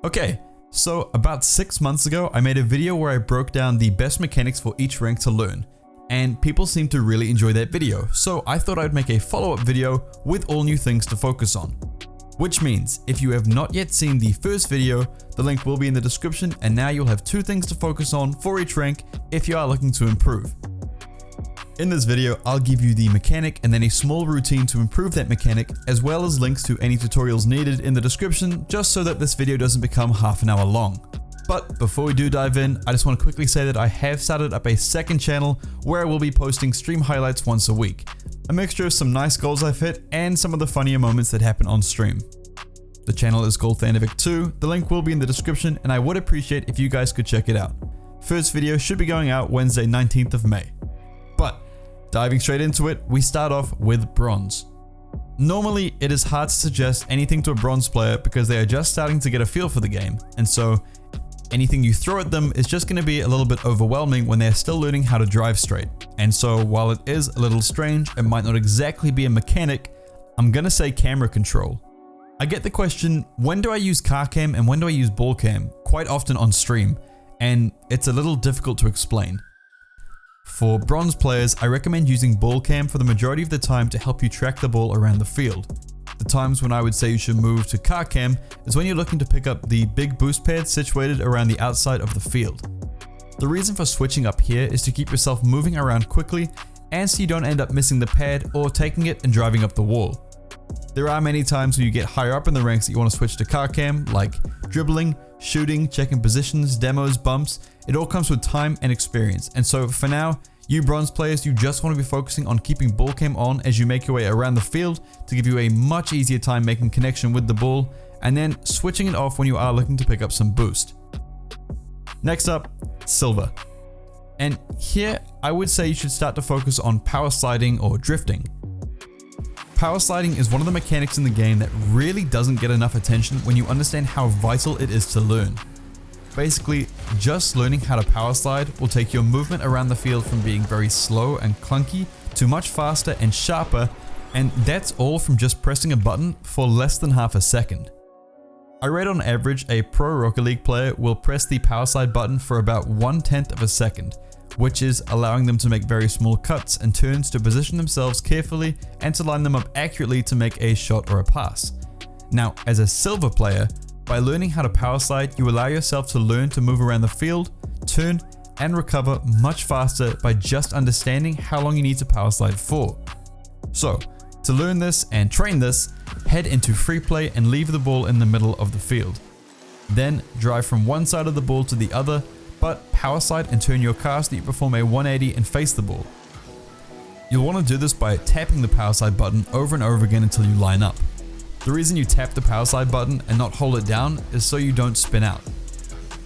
Okay, so about 6 months ago, I made a video where I broke down the best mechanics for each rank to learn, and people seemed to really enjoy that video, so I thought I'd make a follow-up video with all new things to focus on. Which means, if you have not yet seen the first video, the link will be in the description, and now you'll have 2 things to focus on for each rank if you are looking to improve. In this video, I'll give you the mechanic and then a small routine to improve that mechanic, as well as links to any tutorials needed in the description, just so that this video doesn't become half an hour long. But before we do dive in, I just want to quickly say that I have started up a second channel where I will be posting stream highlights once a week. A mixture of some nice goals I've hit and some of the funnier moments that happen on stream. The channel is called Thanovic 2, the link will be in the description, and I would appreciate if you guys could check it out. First video should be going out Wednesday 19th of May. But diving straight into it, we start off with bronze. Normally, it is hard to suggest anything to a bronze player because they are just starting to get a feel for the game, and so anything you throw at them is just going to be a little bit overwhelming when they're still learning how to drive straight. And so while it is a little strange, it might not exactly be a mechanic, I'm going to say camera control. I get the question, when do I use car cam and when do I use ball cam? Quite often on stream, and it's a little difficult to explain. For bronze players, I recommend using ball cam for the majority of the time to help you track the ball around the field. The times when I would say you should move to car cam is when you're looking to pick up the big boost pads situated around the outside of the field. The reason for switching up here is to keep yourself moving around quickly and so you don't end up missing the pad or taking it and driving up the wall. There are many times when you get higher up in the ranks that you want to switch to car cam, like dribbling, shooting, checking positions, demos, bumps. It all comes with time and experience, and so for now, you bronze players, you just want to be focusing on keeping ball cam on as you make your way around the field to give you a much easier time making connection with the ball, and then switching it off when you are looking to pick up some boost. Next up, silver. And here, I would say you should start to focus on power sliding or drifting. Power sliding is one of the mechanics in the game that really doesn't get enough attention when you understand how vital it is to learn. Basically, just learning how to power slide will take your movement around the field from being very slow and clunky to much faster and sharper, and that's all from just pressing a button for less than half a second. I read on average a pro Rocket League player will press the power slide button for about 1/10 of a second, which is allowing them to make very small cuts and turns to position themselves carefully and to line them up accurately to make a shot or a pass. Now, as a silver player, by learning how to power slide, you allow yourself to learn to move around the field, turn, and recover much faster by just understanding how long you need to power slide for. So, to learn this and train this, head into free play and leave the ball in the middle of the field. Then, drive from one side of the ball to the other, but power slide and turn your car so that you perform a 180 and face the ball. You'll want to do this by tapping the power slide button over and over again until you line up. The reason you tap the power slide button and not hold it down is so you don't spin out.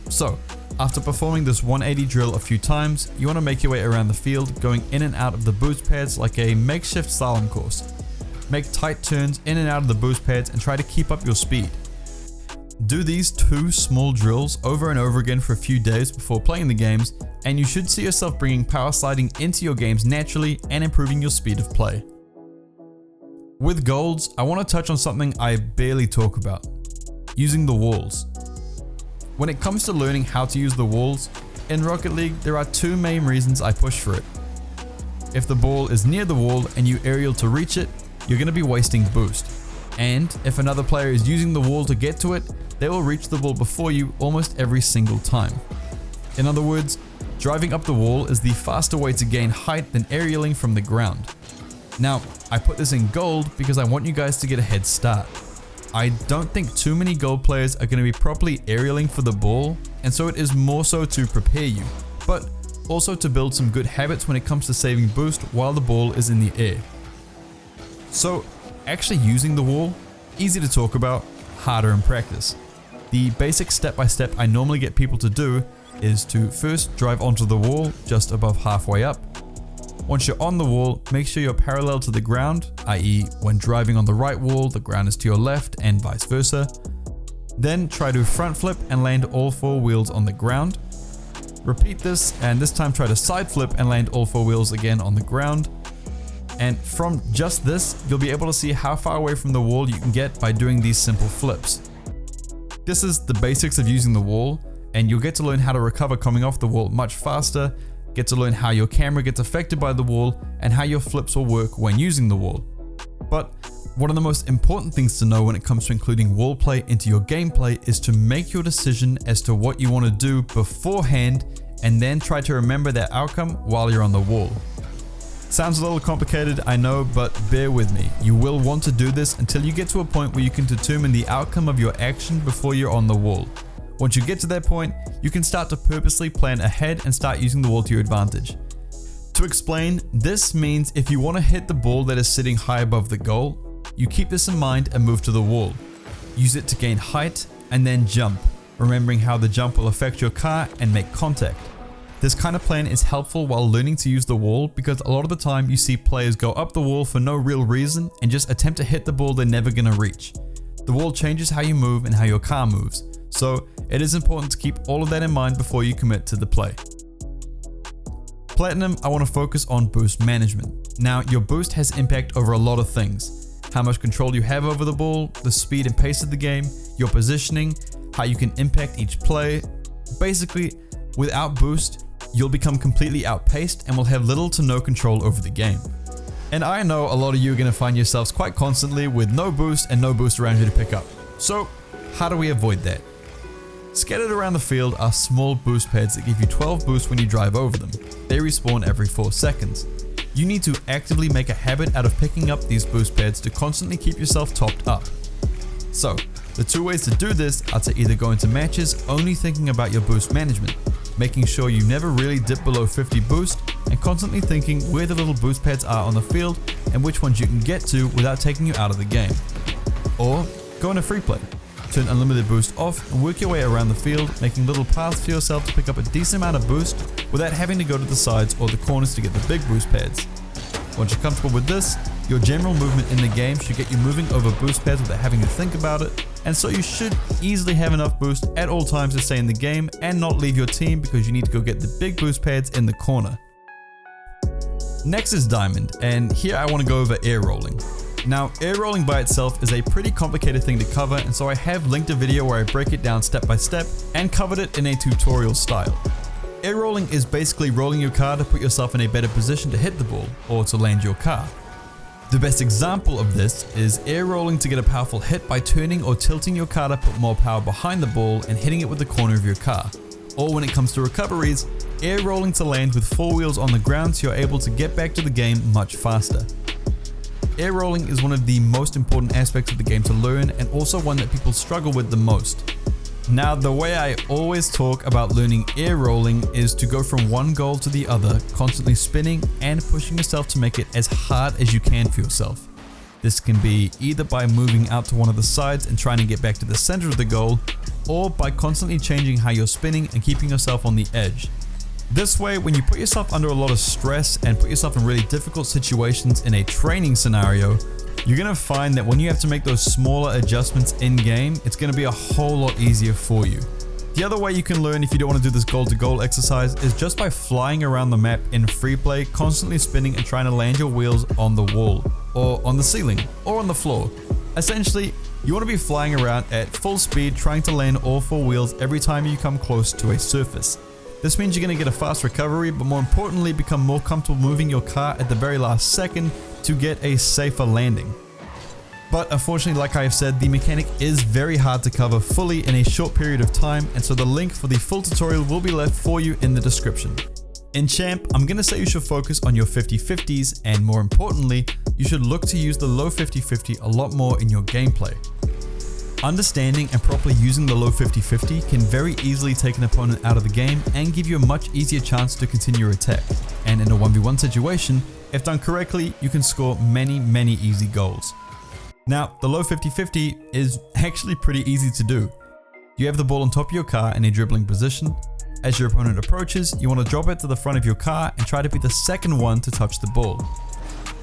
So, after performing this 180 drill a few times, you want to make your way around the field, going in and out of the boost pads like a makeshift slalom course. Make tight turns in and out of the boost pads and try to keep up your speed. Do these 2 small drills over and over again for a few days before playing the games, and you should see yourself bringing power sliding into your games naturally and improving your speed of play. With golds, I want to touch on something I barely talk about: using the walls. When it comes to learning how to use the walls, in Rocket League there are 2 main reasons I push for it. If the ball is near the wall and you aerial to reach it, you're going to be wasting boost. And if another player is using the wall to get to it, they will reach the ball before you almost every single time. In other words, driving up the wall is the faster way to gain height than aerialing from the ground. Now, I put this in gold because I want you guys to get a head start. I don't think too many gold players are going to be properly aerialing for the ball, and so it is more so to prepare you, but also to build some good habits when it comes to saving boost while the ball is in the air. So, actually using the wall, easy to talk about, harder in practice. The basic step-by-step I normally get people to do is to first drive onto the wall just above halfway up. Once you're on the wall, make sure you're parallel to the ground, i.e. when driving on the right wall, the ground is to your left and vice versa. Then try to front flip and land all 4 wheels on the ground. Repeat this, and this time try to side flip and land all 4 wheels again on the ground. And from just this, you'll be able to see how far away from the wall you can get by doing these simple flips. This is the basics of using the wall, and you'll get to learn how to recover coming off the wall much faster, get to learn how your camera gets affected by the wall, and how your flips will work when using the wall. But one of the most important things to know when it comes to including wall play into your gameplay is to make your decision as to what you want to do beforehand, and then try to remember that outcome while you're on the wall. Sounds a little complicated, I know, but bear with me. You will want to do this until you get to a point where you can determine the outcome of your action before you're on the wall. Once you get to that point, you can start to purposely plan ahead and start using the wall to your advantage. To explain, this means if you want to hit the ball that is sitting high above the goal, you keep this in mind and move to the wall. Use it to gain height and then jump, remembering how the jump will affect your car and make contact. This kind of plan is helpful while learning to use the wall, because a lot of the time you see players go up the wall for no real reason and just attempt to hit the ball they're never going to reach. The wall changes how you move and how your car moves, so it is important to keep all of that in mind before you commit to the play. Platinum, I want to focus on boost management. Now, your boost has impact over a lot of things. How much control you have over the ball, the speed and pace of the game, your positioning, how you can impact each play. Basically, without boost, you'll become completely outpaced and will have little to no control over the game. And I know a lot of you are going to find yourselves quite constantly with no boost and no boost around you to pick up. So, how do we avoid that? Scattered around the field are small boost pads that give you 12 boosts when you drive over them. They respawn every 4 seconds. You need to actively make a habit out of picking up these boost pads to constantly keep yourself topped up. So, the two ways to do this are to either go into matches only thinking about your boost management, making sure you never really dip below 50 boost, and constantly thinking where the little boost pads are on the field and which ones you can get to without taking you out of the game. Or go into free play. Turn unlimited boost off and work your way around the field, making little paths for yourself to pick up a decent amount of boost without having to go to the sides or the corners to get the big boost pads. Once you're comfortable with this, your general movement in the game should get you moving over boost pads without having to think about it, and so you should easily have enough boost at all times to stay in the game and not leave your team because you need to go get the big boost pads in the corner. Next is Diamond, and here I want to go over air rolling. Now, air rolling by itself is a pretty complicated thing to cover, and so I have linked a video where I break it down step by step and covered it in a tutorial style. Air rolling is basically rolling your car to put yourself in a better position to hit the ball or to land your car. The best example of this is air rolling to get a powerful hit by turning or tilting your car to put more power behind the ball and hitting it with the corner of your car. Or when it comes to recoveries, air rolling to land with 4 wheels on the ground so you're able to get back to the game much faster. Air rolling is one of the most important aspects of the game to learn, and also one that people struggle with the most. Now, the way I always talk about learning air rolling is to go from one goal to the other, constantly spinning and pushing yourself to make it as hard as you can for yourself. This can be either by moving out to one of the sides and trying to get back to the center of the goal, or by constantly changing how you're spinning and keeping yourself on the edge. This way, when you put yourself under a lot of stress and put yourself in really difficult situations in a training scenario, you're going to find that when you have to make those smaller adjustments in game, it's going to be a whole lot easier for you. The other way you can learn if you don't want to do this goal to goal exercise is just by flying around the map in free play, constantly spinning and trying to land your wheels on the wall, or on the ceiling, or on the floor. Essentially, you want to be flying around at full speed trying to land all 4 wheels every time you come close to a surface. This means you're going to get a fast recovery, but more importantly, become more comfortable moving your car at the very last second to get a safer landing. But unfortunately, like I have said, the mechanic is very hard to cover fully in a short period of time, and so the link for the full tutorial will be left for you in the description. In Champ, I'm going to say you should focus on your 50-50s, and more importantly, you should look to use the low 50-50 a lot more in your gameplay. Understanding and properly using the low 50-50 can very easily take an opponent out of the game and give you a much easier chance to continue your attack. And in a 1v1 situation, if done correctly, you can score many easy goals. Now, the low 50-50 is actually pretty easy to do. You have the ball on top of your car in a dribbling position. As your opponent approaches, you want to drop it to the front of your car and try to be the second one to touch the ball.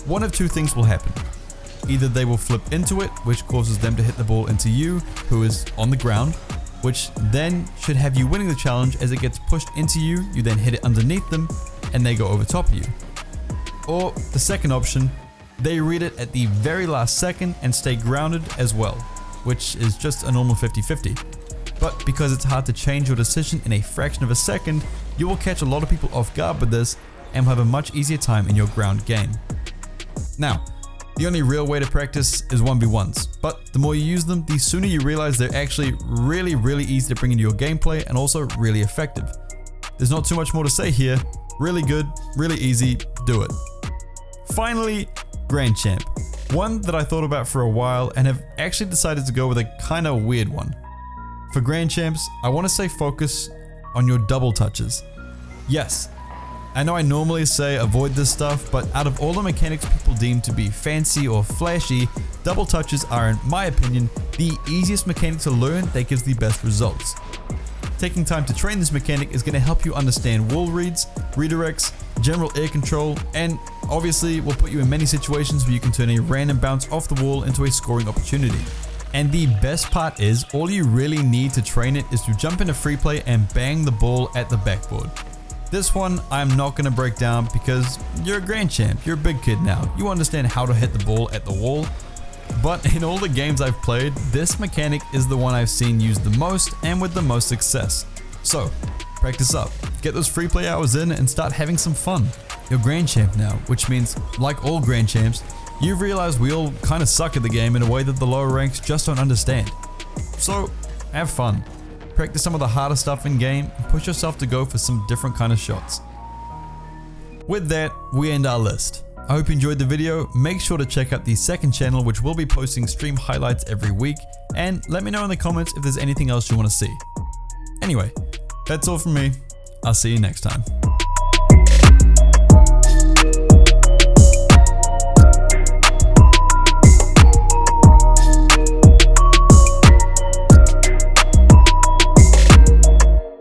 One of two things will happen. Either they will flip into it, which causes them to hit the ball into you, who is on the ground, which then should have you winning the challenge. As it gets pushed into you, you then hit it underneath them and they go over top of you. Or the second option, they read it at the very last second and stay grounded as well, which is just a normal 50-50. but because it's hard to change your decision in a fraction of a second, you will catch a lot of people off guard with this and will have a much easier time in your ground game. Now, the only real way to practice is 1v1s, but the more you use them, the sooner you realize they're actually really easy to bring into your gameplay and also really effective. There's not too much more to say here. Really good, really easy, do it. Finally, Grand Champ. One that I thought about for a while and have actually decided to go with a kind of weird one. For Grand Champs, I want to say focus on your double touches. Yes, I know I normally say avoid this stuff, but out of all the mechanics people deem to be fancy or flashy, double touches are, in my opinion, the easiest mechanic to learn that gives the best results. Taking time to train this mechanic is going to help you understand wall reads, redirects, general air control, and obviously will put you in many situations where you can turn a random bounce off the wall into a scoring opportunity. And the best part is, all you really need to train it is to jump into free play and bang the ball at the backboard. This one I'm not going to break down because you're a Grand Champ, you're a big kid now, you understand how to hit the ball at the wall. But in all the games I've played, this mechanic is the one I've seen used the most and with the most success. So, practice up, get those free play hours in and start having some fun. You're Grand Champ now, which means, like all Grand Champs, you've realized we all kind of suck at the game in a way that the lower ranks just don't understand. So, have fun. Practice some of the harder stuff in game and push yourself to go for some different kind of shots. With that, we end our list. I hope you enjoyed the video. Make sure to check out the second channel, which will be posting stream highlights every week, and let me know in the comments if there's anything else you want to see. Anyway, that's all from me. I'll see you next time.